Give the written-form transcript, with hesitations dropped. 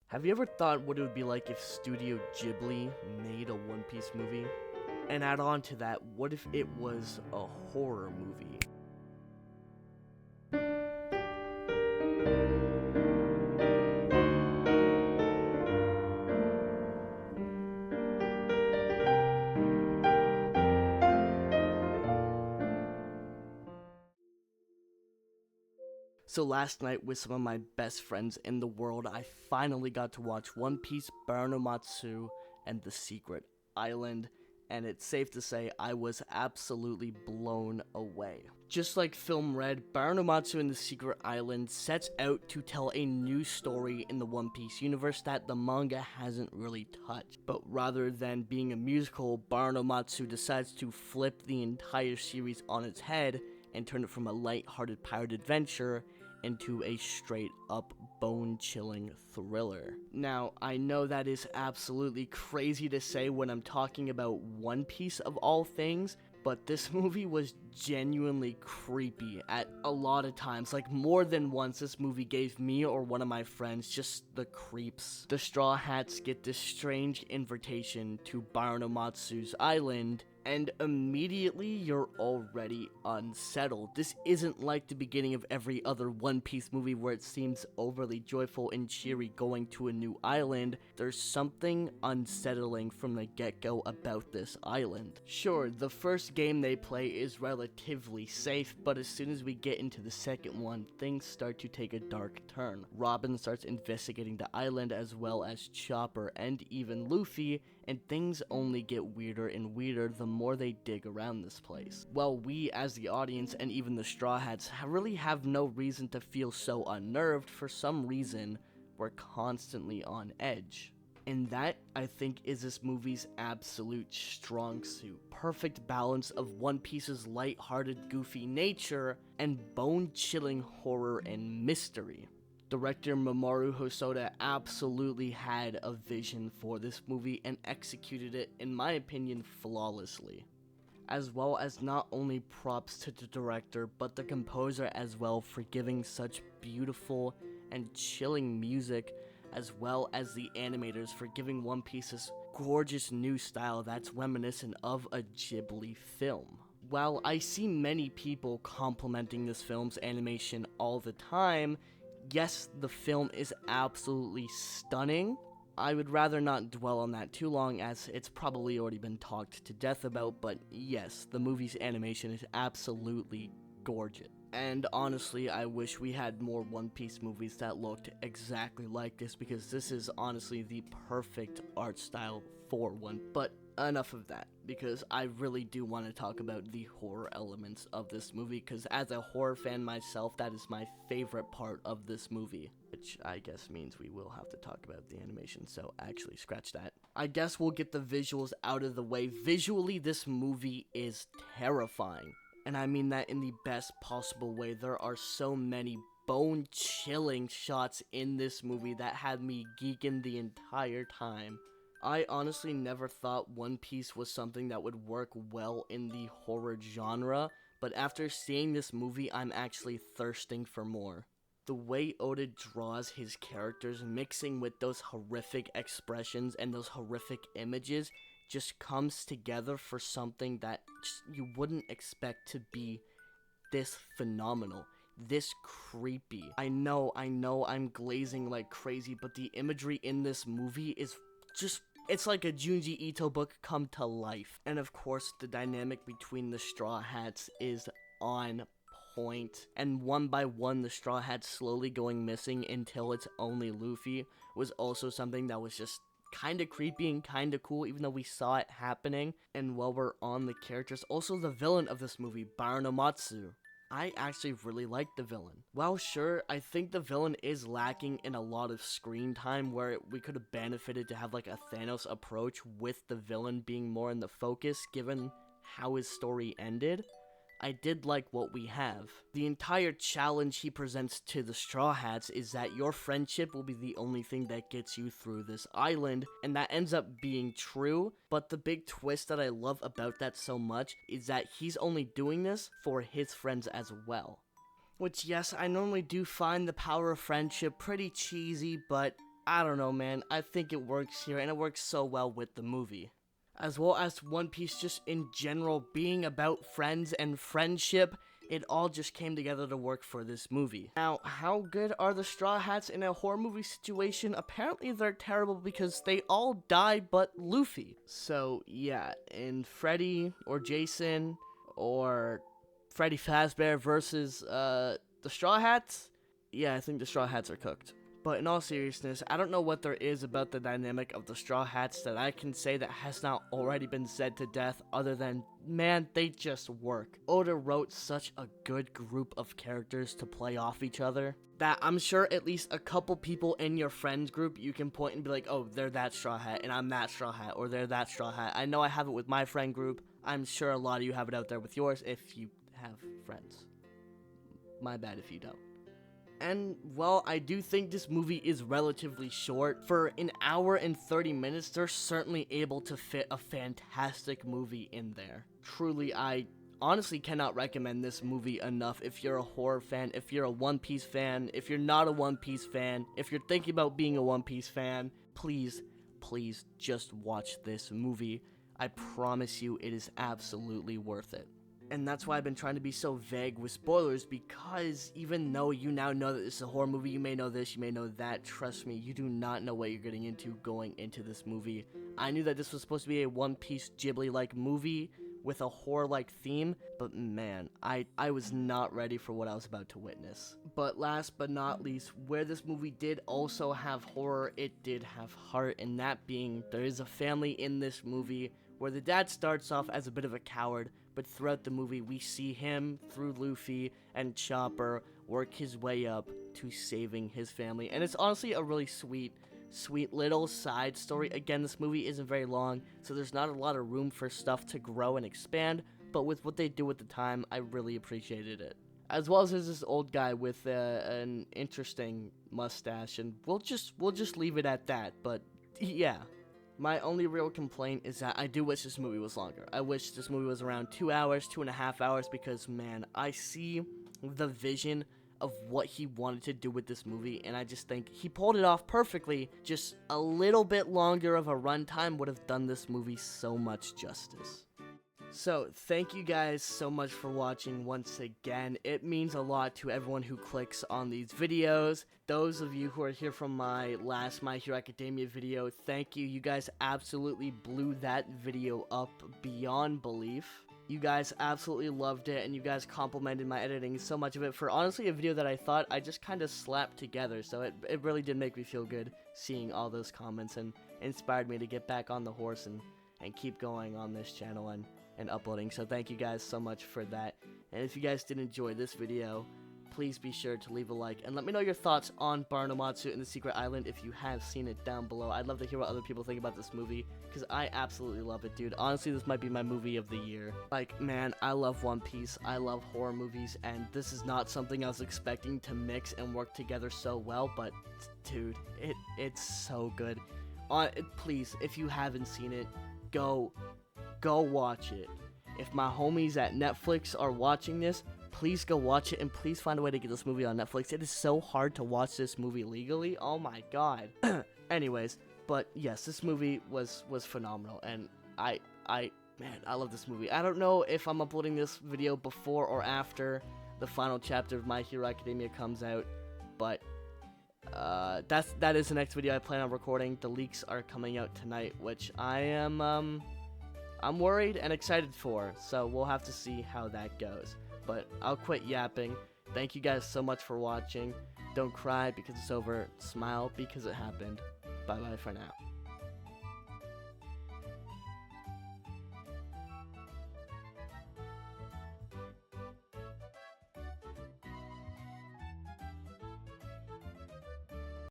Have you ever thought what it would be like if Studio Ghibli made a One Piece movie? And add on to that, what if it was a horror movie? So last night with some of my best friends in the world, I finally got to watch One Piece, Omatsuri, and The Secret Island, and it's safe to say I was absolutely blown away. Just like Film Red, Omatsuri and The Secret Island sets out to tell a new story in the One Piece universe that the manga hasn't really touched. But rather than being a musical, Omatsuri decides to flip the entire series on its head and turn it from a light-hearted pirate adventure into a straight-up bone-chilling thriller. Now, I know that is absolutely crazy to say when I'm talking about One Piece of all things, but this movie was genuinely creepy at a lot of times. Like, more than once, this movie gave me or one of my friends just the creeps. The Straw Hats get this strange invitation to Omatsuri's island, and immediately you're already unsettled. This isn't like the beginning of every other One Piece movie where it seems overly joyful and cheery going to a new island. There's something unsettling from the get-go about this island. Sure, the first game they play is relatively safe, but as soon as we get into the second one, things start to take a dark turn. Robin starts investigating the island as well as Chopper and even Luffy, and things only get weirder and weirder the more they dig around this place. Well, we as the audience and even the Straw Hats really have no reason to feel so unnerved. For some reason, we're constantly on edge. And that, I think, is this movie's absolute strong suit. Perfect balance of One Piece's light-hearted, goofy nature and bone-chilling horror and mystery. Director Mamoru Hosoda absolutely had a vision for this movie and executed it, in my opinion, flawlessly. As well as not only props to the director, but the composer as well for giving such beautiful and chilling music, as well as the animators for giving One Piece this gorgeous new style that's reminiscent of a Ghibli film. While I see many people complimenting this film's animation all the time, yes, the film is absolutely stunning. I would rather not dwell on that too long as it's probably already been talked to death about, but yes, the movie's animation is absolutely gorgeous. And honestly, I wish we had more One Piece movies that looked exactly like this, because this is honestly the perfect art style for one. But enough of that, because I really do want to talk about the horror elements of this movie, because as a horror fan myself, that is my favorite part of this movie. Which I guess means we will have to talk about the animation, so actually scratch that. I guess we'll get the visuals out of the way. Visually, this movie is terrifying. And I mean that in the best possible way. There are so many bone-chilling shots in this movie that had me geeking the entire time. I honestly never thought One Piece was something that would work well in the horror genre, but after seeing this movie, I'm actually thirsting for more. The way Oda draws his characters, mixing with those horrific expressions and those horrific images, just comes together for something that you wouldn't expect to be this phenomenal, this creepy. I know, I'm glazing like crazy, but the imagery in this movie is just, it's like a Junji Ito book come to life. And of course, the dynamic between the Straw Hats is on point. And one by one, the Straw Hats slowly going missing until it's only Luffy was also something that was just kind of creepy and kind of cool, even though we saw it happening. And while we're on the characters, also the villain of this movie, Omatsuri. I actually really like the villain. Well, sure, I think the villain is lacking in a lot of screen time, where we could have benefited to have like a Thanos approach with the villain being more in the focus, given how his story ended. I did like what we have. The entire challenge he presents to the Straw Hats is that your friendship will be the only thing that gets you through this island, and that ends up being true, but the big twist that I love about that so much is that he's only doing this for his friends as well. Which, yes, I normally do find the power of friendship pretty cheesy, but I don't know, man. I think it works here, and it works so well with the movie. As well as One Piece just in general being about friends and friendship, it all just came together to work for this movie. Now, how good are the Straw Hats in a horror movie situation? Apparently they're terrible because they all die but Luffy. So, yeah, in Freddy or Jason or Freddy Fazbear versus the Straw Hats, yeah, I think the Straw Hats are cooked. But in all seriousness, I don't know what there is about the dynamic of the Straw Hats that I can say that has not already been said to death other than, man, they just work. Oda wrote such a good group of characters to play off each other that I'm sure at least a couple people in your friends group you can point and be like, oh, they're that Straw Hat and I'm that Straw Hat, or they're that Straw Hat. I know I have it with my friend group. I'm sure a lot of you have it out there with yours if you have friends. My bad if you don't. And, well, I do think this movie is relatively short. For an hour and 30 minutes, they're certainly able to fit a fantastic movie in there. Truly, I honestly cannot recommend this movie enough if you're a horror fan, if you're a One Piece fan, if you're not a One Piece fan, if you're thinking about being a One Piece fan, please, please just watch this movie. I promise you it is absolutely worth it. And that's why I've been trying to be so vague with spoilers, because even though you now know that this is a horror movie, you may know this, you may know that, trust me, you do not know what you're getting into going into this movie. I knew that this was supposed to be a One Piece Ghibli-like movie with a horror-like theme, but man, I was not ready for what I was about to witness. But last but not least, where this movie did also have horror, it did have heart, and that being, there is a family in this movie where the dad starts off as a bit of a coward, but throughout the movie, we see him, through Luffy and Chopper, work his way up to saving his family. And it's honestly a really sweet little side story. Again, this movie isn't very long, so there's not a lot of room for stuff to grow and expand, but with what they do at the time, I really appreciated it. As well as there's this old guy with an interesting mustache, and we'll just leave it at that, but yeah. My only real complaint is that I do wish this movie was longer. I wish this movie was around 2 hours, 2.5 hours, because, man, I see the vision of what he wanted to do with this movie, and I just think he pulled it off perfectly. Just a little bit longer of a runtime would have done this movie so much justice. So, thank you guys so much for watching once again. It means a lot to everyone who clicks on these videos. Those of you who are here from my last My Hero Academia video, thank you. You guys absolutely blew that video up beyond belief. You guys absolutely loved it, and you guys complimented my editing, so much of it, for honestly a video that I thought I just kind of slapped together. So it really did make me feel good seeing all those comments, and inspired me to get back on the horse and keep going on this channel and uploading. So thank you guys so much for that. And if you guys did enjoy this video, please be sure to leave a like and let me know your thoughts on Omatsuri and the Secret Island if you have seen it down below. I'd love to hear what other people think about this movie, because I absolutely love it, dude. Honestly, this might be my movie of the year. Like, man, I love One Piece, I love horror movies, and this is not something I was expecting to mix and work together so well, but dude, it's so good. Please, if you haven't seen it, go watch it. If my homies at Netflix are watching this, please go watch it, and please find a way to get this movie on Netflix. It is so hard to watch this movie legally. Oh my god. Anyways, but yes, this movie was phenomenal, and man, I love this movie. I don't know if I'm uploading this video before or after the final chapter of My Hero Academia comes out, but that is the next video I plan on recording. The leaks are coming out tonight, which I'm worried and excited for, so we'll have to see how that goes. But I'll quit yapping. Thank you guys so much for watching. Don't cry because it's over. Smile because it happened. Bye-bye for now.